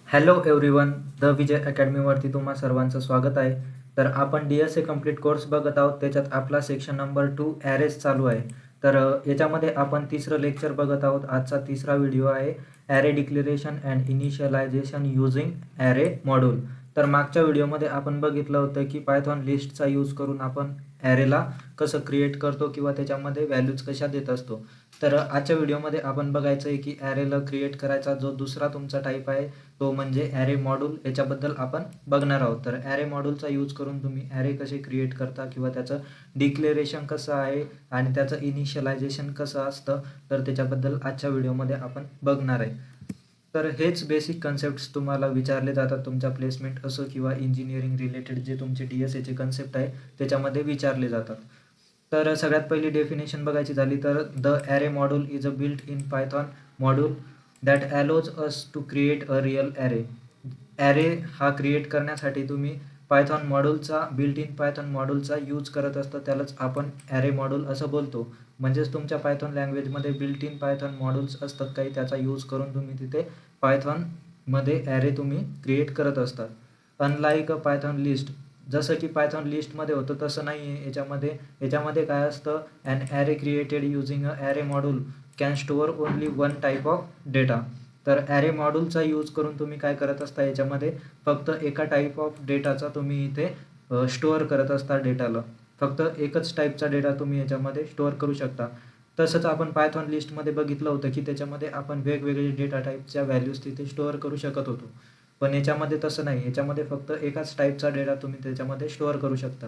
Hello everyone, the विजय अकॅडमीवरती तुम्हा सर्वांचं स्वागत आहे. तर आपण DSA कंप्लीट कोर्स बघत आहोत. त्याच्यात आपला सेक्शन नंबर 2 ॲरेज चालू आहे. तर याच्यामध्ये आपण तिसरं लेक्चर बघत आहोत. आजचा तिसरा व्हिडिओ आहे array declaration and initialization using array module. तर मागच्या व्हिडिओमध्ये आपण बघितलं होतं की पायथॉन लिस्टचा यूज करून आपण ॲरेला कसं क्रिएट करतो किंवा त्याच्यामध्ये व्हॅल्यूज कशा देत असतो. तर आजच्या व्हिडिओमध्ये आपण बघायचं आहे की ॲरेला क्रिएट करायचा जो दुसरा तुमचा टाईप आहे तो म्हणजे ॲरे मॉड्यूल. याच्याबद्दल आपण बघणार आहोत. तर ॲरे मॉड्यूलचा यूज करून तुम्ही ॲरे कसे क्रिएट करता किंवा त्याचं डिक्लेरेशन कसं आहे आणि त्याचं इनिशियलायझेशन कसं असतं, तर त्याच्याबद्दल आजच्या व्हिडिओमध्ये आपण बघणार आहे. तर हेच बेसिक कन्सेप्ट्स तुम्हाला विचारले जातात तुमच्या प्लेसमेंट असो किंवा इंजिनिअरिंग रिलेटेड जे तुमचे DSAचे कन्सेप्ट आहे त्याच्यामध्ये विचारले जातात. तर सगळ्यात पहिली डेफिनेशन बघायची झाली तर the array module is a built in Python module that allows us to create a real array. Array हा क्रिएट करण्यासाठी तुम्ही पायथॉन मॉड्यूलचा बिल्ट इन पायथॉन मॉड्यूलचा यूज करत असतो, त्यालाच आपण ॲरे मॉड्यूल असं बोलतो. म्हणजेच तुमच्या पायथॉन लँग्वेजमध्ये बिल्ट इन पायथॉन मॉड्यूल्स असतात काही, त्याचा यूज करून तुम्ही तिथे पायथॉनमध्ये ॲरे तुम्ही क्रिएट करत असतात. अनलाईक अ पायथॉन लिस्ट, जसं की पायथॉन लिस्टमध्ये होतं तसं नाही आहे. याच्यामध्ये काय असतं, an array created using a array module can store only one type of data. तर ॲरे मॉड्यूलचा यूज करून तुम्ही काय करत असता, याच्यामध्ये फक्त एका टाईप ऑफ डेटाचा तुम्ही इथे स्टोअर करत असता डेटाला. फक्त एकच टाईपचा डेटा तुम्ही याच्यामध्ये स्टोअर करू शकता. तसंच आपण पायथॉन लिस्टमध्ये बघितलं होतं की त्याच्यामध्ये आपण वेगवेगळे डेटा टाईपच्या व्हॅल्यूज तिथे स्टोअर करू शकत होतो. पण याच्यामध्ये तसं नाही. याच्यामध्ये फक्त एकाच टाईपचा डेटा तुम्ही त्याच्यामध्ये स्टोअर करू शकता.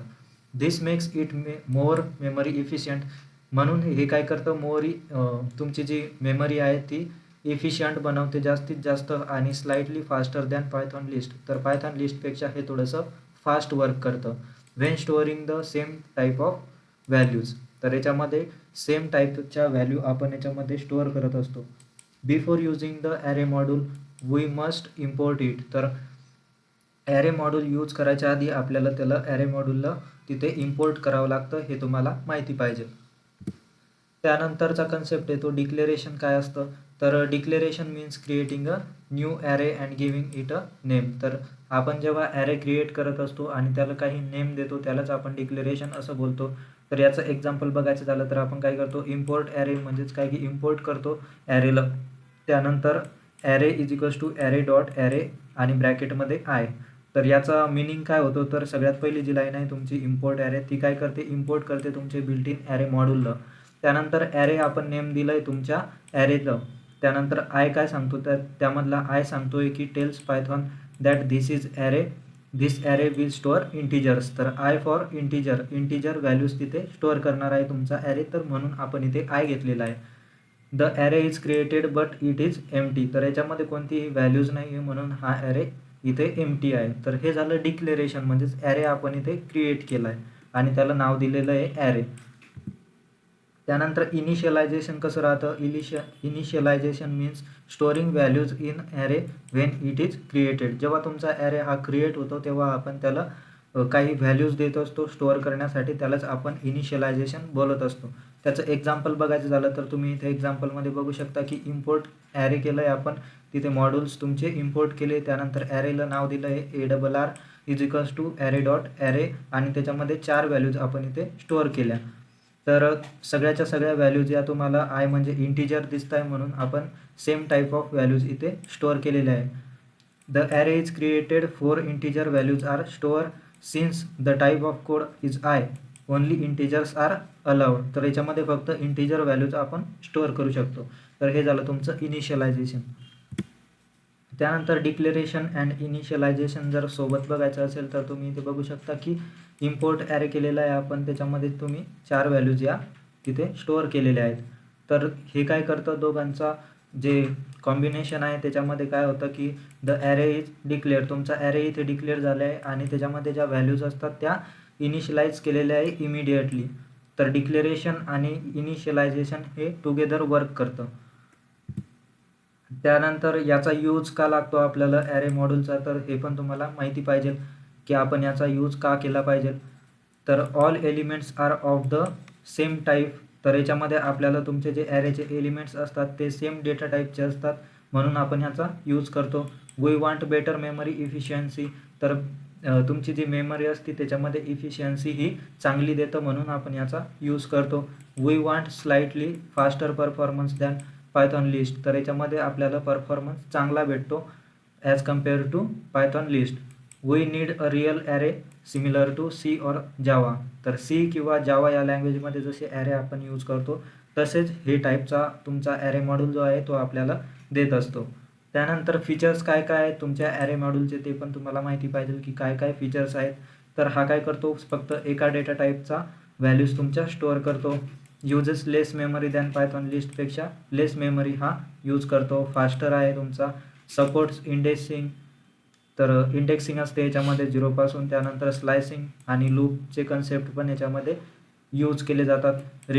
This makes it more memory efficient. म्हणून हे काय करतं, तुमची जी मेमरी आहे ती इफिशियंट बनवते जास्तीत जास्त आणि slightly faster than Python list. तर पायथॉन लिस्टपेक्षा हे थोडंसं फास्ट वर्क करतं when storing the same type of values. तर याच्यामध्ये सेम टाईपच्या व्हॅल्यू आपण याच्यामध्ये स्टोअर करत असतो. Before using the array module we must import it. तर ॲरे मॉड्यूल यूज करायच्या आधी आपल्याला त्याला ॲरे मॉड्यूलला तिथे इम्पोर्ट करावं लागतं, हे तुम्हाला माहिती पाहिजे. त्यानंतरचा कन्सेप्ट आहे तो डिक्लेरेशन. काय असतं, तर declaration means creating a new array and giving it a name. तर आपण जेव्हा ॲरे क्रिएट करत असतो आणि त्याला काही नेम देतो त्यालाच आपण डिक्लेरेशन असं बोलतो. तर याचं एक्झाम्पल बघायचं झालं तर आपण काय करतो, इम्पोर्ट ॲरे म्हणजेच काय की इम्पोर्ट करतो ॲरेला. त्यानंतर array is equals to array dot array आणि ब्रॅकेटमध्ये आहे. तर याचा मिनिंग काय होतो, तर सगळ्यात पहिली जी लाईन आहे तुमची इम्पोर्ट ॲरे, ती काय करते, इम्पोर्ट करते तुमचे बिल्ट इन ॲरे मॉड्यूलला. त्यानंतर ॲरे आपण नेम दिलं आहे तुमच्या ॲरेचं. त्यानंतर आय काय सांगतो, तर त्यामधला आय सांगतो आहे की tells Python that this array will store integers. तर आय फॉर इंटिजर व्हॅल्यूज तिथे स्टोअर करणार आहे तुमचा ॲरे, तर म्हणून आपण इथे आय घेतलेला आहे. The array is created but it is empty. तर याच्यामध्ये कोणतीही व्हॅल्यूज नाही आहे म्हणून हा ॲरे इथे एम्प्टी आहे. तर हे झालं डिक्लेरेशन, म्हणजेच ॲरे आपण इथे क्रिएट केला आहे आणि त्याला नाव दिलेलं आहे ॲरे. त्यानंतर इनिशियलायझेशन कसं राहतं, initialization means storing values in array when it is created. जेव्हा तुमचा ॲरे हा क्रिएट होतो तेव्हा आपण त्याला काही व्हॅल्यूज देत असतो स्टोअर करण्यासाठी, त्यालाच आपण इनिशियलायझेशन बोलत असतो. त्याचं एक्झाम्पल बघायचं झालं तर तुम्ही इथे एक्झाम्पलमध्ये बघू शकता की इम्पोर्ट ॲरे केलं आहे आपण, तिथे मॉड्यूल्स तुमचे इम्पोर्ट केले. त्यानंतर ॲरेला नाव दिलं आहे ARR is equals to array dot array आणि त्याच्यामध्ये 4 व्हॅल्यूज आपण इथे स्टोअर केल्या. तर सगळ्याच्या सगळ्या व्हॅल्यूज या तुम्हाला आय म्हणजे इंटिजर दिसत आहे म्हणून आपण सेम टाईप ऑफ व्हॅल्यूज इथे स्टोअर केलेल्या आहे. The array is created for integer values are store since the type of code is i only integers are allowed. तर याच्यामध्ये फक्त इंटिजर व्हॅल्यूज आपण स्टोअर करू शकतो. तर हे झालं तुमचं इनिशियलायझेशन. त्यानंतर डिक्लेरेशन अँड इनिशियलायझेशन जर सोबत बघायचं असेल तर तुम्ही इथे बघू शकता की इम्पोर्ट ॲरे केलेला आहे आपण, त्याच्यामध्ये तुम्ही 4 व्हॅल्यूज या तिथे स्टोअर केलेल्या आहेत. तर हे काय करतं, दोघांचा जे कॉम्बिनेशन आहे त्याच्यामध्ये काय होतं की द ॲरे इज डिक्लेअर. तुमचा ॲरे इथे डिक्लेअर झाला आहे आणि त्याच्यामध्ये ज्या व्हॅल्यूज असतात त्या इनिशियलाइज केलेल्या आहे इमिडिएटली. तर डिक्लेरेशन आणि इनिशियलायझेशन हे टुगेदर वर्क करतं. त्यानंतर याचा यूज का लागतो आपल्याला ॲरे मॉड्यूलचा, तर हे पण तुम्हाला माहिती पाहिजे की आपण याचा यूज का केला पाहिजे. तर all elements are of the same type. तर याच्यामध्ये आपल्याला तुमचे जे ॲरेचे एलिमेंट्स असतात ते सेम डेटा टाईपचे असतात म्हणून आपण ह्याचा यूज करतो. We want better memory efficiency, तर तुमची जी मेमरी असते त्याच्यामध्ये इफिशियन्सी ही चांगली देतं म्हणून आपण याचा यूज करतो. We want slightly faster performance than Python list, तर याच्यामध्ये आपल्याला परफॉर्मन्स चांगला भेटतो as compare to Python list. We need a real array similar to C और जावा, तर सी किंवा जावा या लँग्वेजमध्ये जसे ॲरे आपण यूज करतो तसेच हे टाईपचा तुमचा ॲरे मॉड्यूल जो आहे तो आपल्याला देत असतो. त्यानंतर फीचर्स काय काय आहेत तुमच्या ॲरे मॉड्यूलचे ते पण तुम्हाला माहिती पाहिजे की काय काय फीचर्स आहेत. तर हा काय करतो, फक्त एका डेटा टाईपचा व्हॅल्यूज तुमच्या स्टोअर करतो. युजेस लेस मेमरी दॅन पायथॉन लिस्टपेक्षा लेस मेमरी हा यूज करतो. फास्टर आहे तुमचा. सपोर्ट्स इंडेक्सिंग, तर इंडेक्सिंग असते याच्यामध्ये 0 पासून. त्यानंतर स्लायसिंग आणि लूपचे कन्सेप्ट पण याच्यामध्ये यूज केले जातात.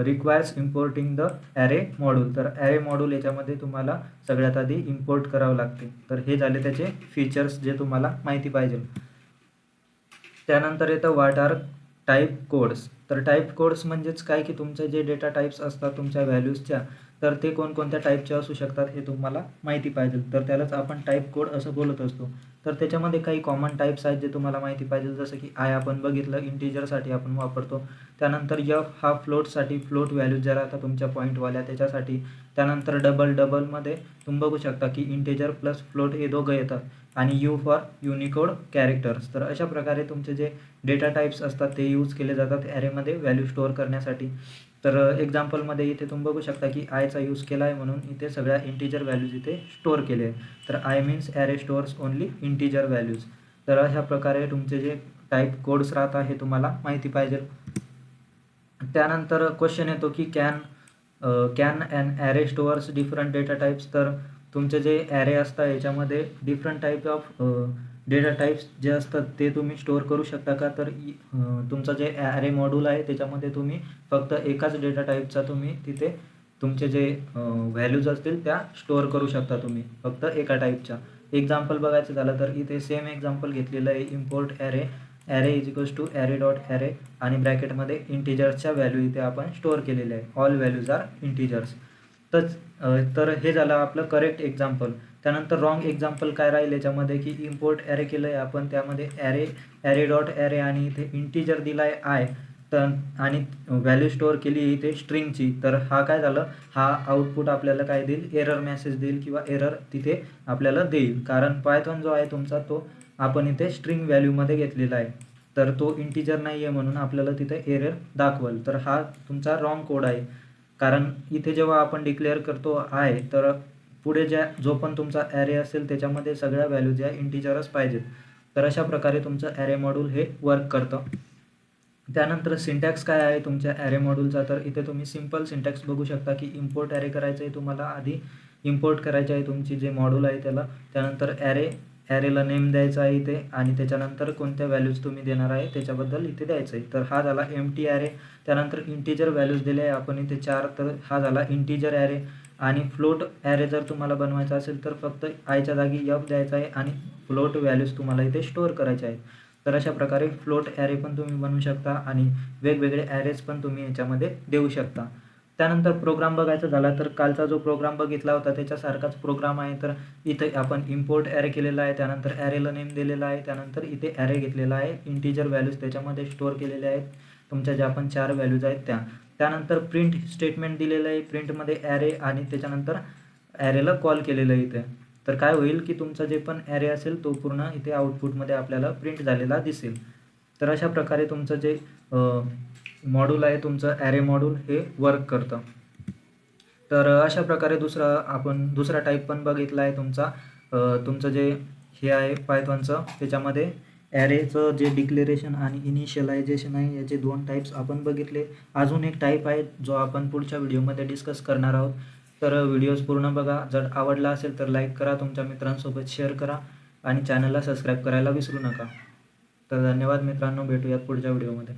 Requires importing the array module, तर ॲरे मॉड्यूल याच्यामध्ये तुम्हाला सगळ्यात आधी इम्पोर्ट करावं लागते. तर हे झाले त्याचे फीचर्स जे तुम्हाला माहिती पाहिजे. त्यानंतर येतं व्हॉट आर टाईप कोड्स, तर टाईप कोड्स म्हणजेच काय की तुमचे जे डेटा टाईप्स असतात तुमच्या व्हॅल्यूजच्या, तर ते कोणकोणत्या टाईपचे असू शकतात हे तुम्हाला माहिती पाहिजे. तर त्यालाच आपण टाईप कोड असं बोलत असतो. तर त्याच्यामध्ये काही कॉमन टाईप्स आहेत जे तुम्हाला माहिती पाहिजे, जसं की आय आपण बघितलं इंटिजरसाठी आपण वापरतो. त्यानंतर एफ हा फ्लोटसाठी, फ्लोट व्हॅल्यूज ज्या राहतात तुमच्या पॉईंटवाल्या त्याच्यासाठी. त्यानंतर डबलमध्ये तुम्ही बघू शकता की इंटिजर प्लस फ्लोट हे दोघं येतात. आणि यू फॉर युनिकोड कॅरेक्टर्स, तर अशा प्रकारे तुमचे जे डेटा टाईप्स असतात ते यूज केले जातात ॲरेमध्ये व्हॅल्यू स्टोअर करण्यासाठी. तर एक्झाम्पलमध्ये इथे तुम्ही बघू शकता की आयचा यूज केला आहे म्हणून इथे सगळ्या इंटिजर व्हॅल्यूज इथे स्टोअर केले आहे. तर I means array stores only integer values. तर अशा प्रकारे तुमचे जे टाईप कोड्स राहतात हे तुम्हाला माहिती पाहिजे. त्यानंतर क्वेश्चन येतो की can an array stores different data types, तर तुमचे जे ॲरे असतात याच्यामध्ये different type of data types जे असतात ते तुम्ही स्टोअर करू शकता का, तर तुमचं जे ॲरे मॉड्यूल आहे त्याच्यामध्ये तुम्ही फक्त एकाच डेटा टाईपचा तुम्ही तिथे तुमचे जे व्हॅल्यूज असतील त्या स्टोअर करू शकता तुम्ही फक्त एका टाईपच्या. एक्झाम्पल बघायचं झालं तर इथे सेम एक्झाम्पल घेतलेलं आहे. Import array is equals to array dot array आणि ब्रॅकेटमध्ये इंटिजर्सच्या व्हॅल्यू इथे आपण स्टोअर केलेले आहे. All values are integers. तर हे झालं आपलं करेक्ट एक्झाम्पल. त्यानंतर रॉंग एक्झाम्पल काय राहील याच्यामध्ये की इम्पोर्ट ॲरे केलं आहे आपण, त्यामध्ये ॲरे डॉट ॲरे आणि इथे इंटिजर दिला आहे आय, तर आणि व्हॅल्यू स्टोअर केली इथे स्ट्रिंगची. तर हा काय झालं, हा आउटपुट आपल्याला काय देईल, एरर मेसेज देईल किंवा एरर तिथे आपल्याला देईल. कारण पायथॉन जो आहे तुमचा तो आपण इथे स्ट्रिंग व्हॅल्यूमध्ये घेतलेला आहे, तर तो इंटिजर नाही आहे म्हणून आपल्याला तिथे एरर दाखवेल. तर हा तुमचा रॉंग कोड आहे. कारण इथे जेव्हा आपण डिक्लेअर करतो आहे तर पुढे जो पण तुमचा ॲरे असेल त्याच्यामध्ये सगळ्या व्हॅल्यू ज्या इंटिजरच पाहिजेत. तर अशा प्रकारे तुमचं ॲरे मॉड्यूल हे वर्क करतं. त्यानंतर सिंटॅक्स काय आहे तुमच्या ॲरे मॉड्यूलचा, तर इथे तुम्ही सिम्पल सिंटॅक्स बघू शकता की इम्पोर्ट ॲरे करायचं आहे तुम्हाला. आधी इम्पोर्ट करायचे आहे तुमची जे मॉड्यूल आहे त्याला. त्यानंतर ॲरेला नेम द्यायचा आहे इथे आणि त्याच्यानंतर कोणत्या व्हॅल्यूज तुम्ही देणार आहे त्याच्याबद्दल इथे द्यायचं आहे. तर हा झाला एम्प्टी ॲरे. त्यानंतर इंटिजर व्हॅल्यूज दिले आहे आपण इथे 4, तर हा झाला इंटिजर ॲरे. आणि फ्लोट ॲरे जर तुम्हाला बनवायचा असेल तर फक्त आयच्या जागी एफ द्यायचा आहे आणि फ्लोट व्हॅल्यूज तुम्हाला इथे स्टोअर करायचे आहेत. तर अशा प्रकारे फ्लोट ॲरे पण तुम्ही बनवू शकता आणि वेगवेगळे ॲरेज पण तुम्ही याच्यामध्ये देऊ शकता. त्यानंतर प्रोग्राम बघायचा झाला तर कालचा जो प्रोग्राम बघितला होता त्याच्यासारखाच प्रोग्राम आहे. तर इथे आपण इम्पोर्ट ॲरे केलेला आहे, त्यानंतर ॲरेला नेम दिलेला आहे, त्यानंतर इथे ॲरे घेतलेला आहे, इंटिजर व्हॅल्यूज त्याच्यामध्ये स्टोअर केलेले आहेत तुमच्या ज्या पण 4 व्हॅल्यूज आहेत त्या. त्यानंतर प्रिंट स्टेटमेंट दिलेलं आहे, प्रिंटमध्ये ॲरे आणि त्याच्यानंतर ॲरेला कॉल केलेलं आहे इथे. तर काय होईल की तुमचा जे पण ॲरे असेल तो पूर्ण इथे आउटपुटमध्ये आपल्याला प्रिंट झालेला दिसेल. तर अशा प्रकारे तुमचं जे मॉड्यूल आहे तुमचं ॲरे मॉड्यूल हे वर्क करतं. तर अशा प्रकारे आपण दुसरा टाईप पण बघितला आहे तुमचा. तुमचं जे हे आहे पायथॉनचं त्याच्यामध्ये ॲरेचं जे डिक्लेरेशन आणि इनिशियलायझेशन आहे याचे 2 टाईप्स आपण बघितले. अजून एक टाईप आहे जो आपण पुढच्या व्हिडिओमध्ये डिस्कस करणार आहोत. तर व्हिडिओज पूर्ण बघा. जर आवडला असेल तर लाईक करा, तुमच्या मित्रांसोबत शेअर करा आणि चॅनलला सबस्क्राईब करायला विसरू नका. तर धन्यवाद मित्रांनो, भेटूयात पुढच्या व्हिडिओमध्ये.